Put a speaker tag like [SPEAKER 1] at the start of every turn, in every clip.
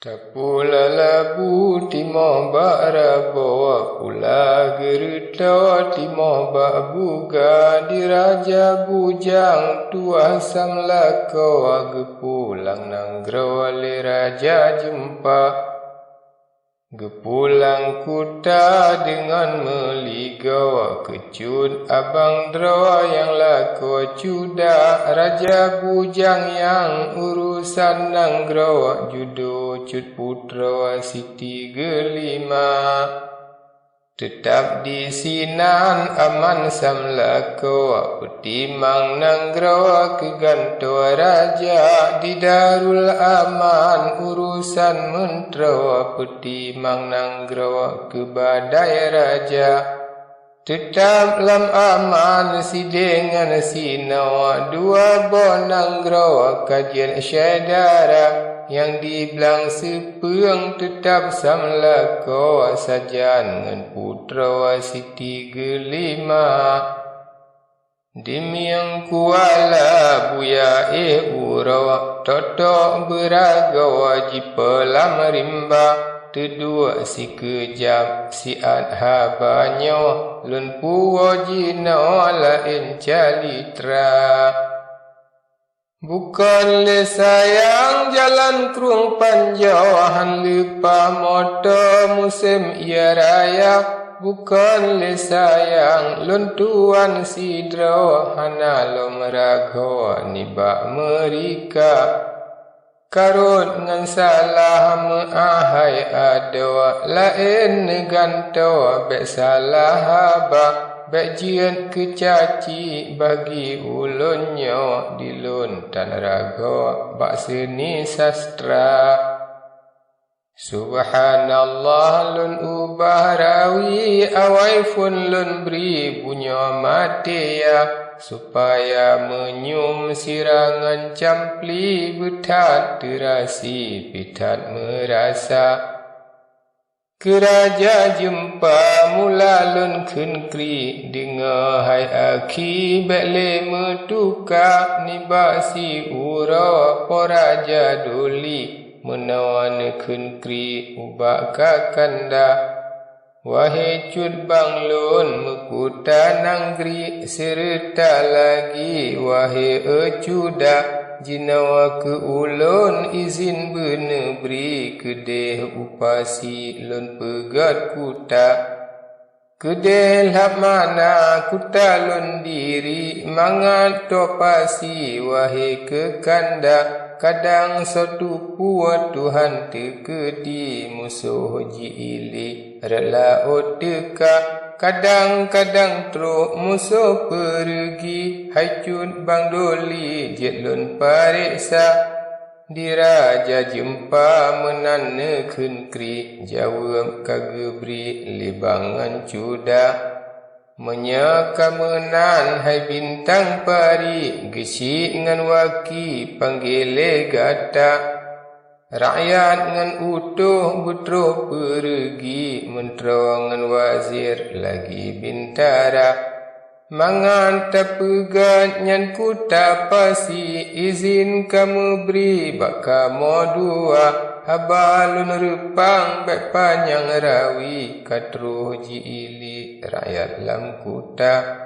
[SPEAKER 1] Tapula labu timo bara bawa pula gerita timo bak buga diraja bujang tua samlako gepulang nang grawali raja jumpa gepulang kuta dengan meligawa kecut abang draw yang lako cuda raja bujang yang urusan nang grawa judo cut putra siti gelima tetap di sinan aman samlako petimang nang grawa keganto raja di darul aman urusan mentra petimang nang grawa ke badai raja tetap lam aman si dengan sinawa dua bonang grawa kajian syedara yang dibelang sepeng tetap samlako sajan ngan putra siti gelima dimiang kuala buya urawa toto beragawa jipelam rimba tedua si kejam si adhabanyo lun puwa jino lain calitra bukan le sayang jalan krung panjauhan lupa moto musim ia raya bukan le sayang lun tuan sidro hana lo merago nibak merika karut ngan salah meahai adawa lain neganto bek salah haba bek jian kecaci bagi ulunnya dilun tan raga bak seni sastra subhanallah lun ubah rawi awai fun lun beri punya matia supaya menyum sirangan campli betat terasi pitat merasa keraja jumpa mula lun kenkri dengar hai aki bekle metuka nibasi ura poraja doli menawan kenkri ubak kakanda wahai cut bang lun mekuta nanggri serta lagi wahai ecuda jinawa ke ulun izin benebri kedeh upasi lun pegat kuta kedeh lap mana kuta lun diri mangat topasi wahai kekanda kadang satu puat Tuhan tekedi musuh jiili rela oteka kadang-kadang truk musuh pergi hacut bang doli jetlun pariksa diraja jumpa menane kenkri jawab kagebri libangan cuda menyaka menan hai bintang pari gesi ngan waki panggile gata rakyat ngan utuh butro pergi mentera ngan wazir lagi bintara mangan tapegat nyan kuta pasi izin kamu beri baka modua habalun repang bek panjang rawi katro jiili rakyat lam kuta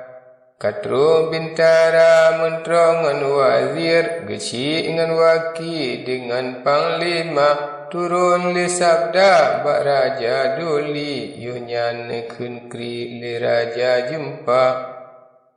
[SPEAKER 1] katro bintara mentera ngan wazir gesi ngan waki dengan panglima turun le sabda bak raja doli yunyan kenkri le raja jumpa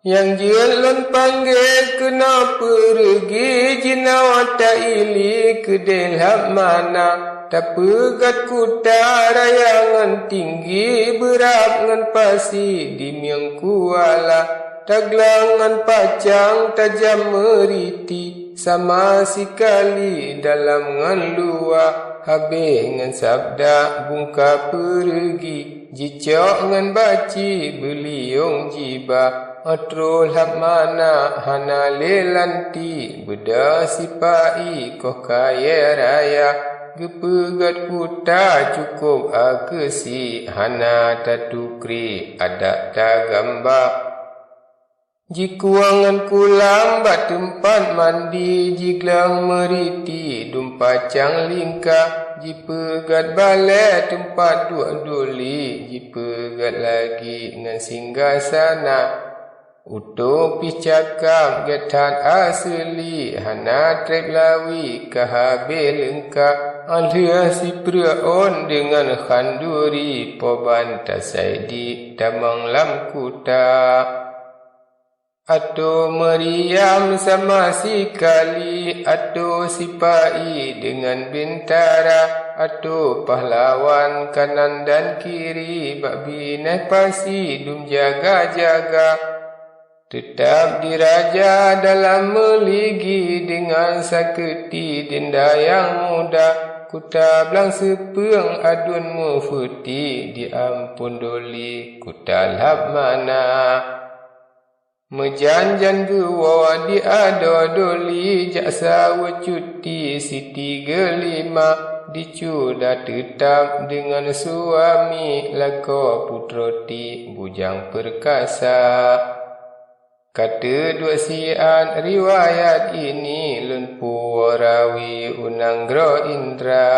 [SPEAKER 1] yang jalan panggil kena pergi jinawa ta'ili kedelham mana tak pegat kuta rayangan tinggi berat ngan pasi dimiang kuala taglangan pacang tajam meriti sama sekali dalam ngan luar habis ngan sabda bungka pergi jicok ngan baci beliung jiba atrol hab mana hana lelanti beda sipai koh kaya raya gepegat kuta cukup akesi hana tatukri adak ta gambar Jikuangan kulam bat tempat mandi, jiglang meriti dumpacang lingkah, jipegat balai tempat duk duli, jipegat lagi ngan singgah sana. Utuh picakam getat asli, hana trep lawi kahabil lengkap, alhia si praon dengan khanduri, poban tasaidi damang lam kuta. Atau meriam sama si kali, atau si pai dengan bintara, atau pahlawan kanan dan kiri, bak binai pasi dum jaga-jaga. Tetap diraja dalam meligi dengan saketi denda yang muda, kuta belang sepeng adun mufuti, diampun doli kuta lap mana. Mejanjan gewa di ado doli, jaksa wacuti siti gelima, dicuda tetap dengan suami, lako putroti bujang perkasa. Kata dua sian riwayat ini, lun puarawi unang gro indra.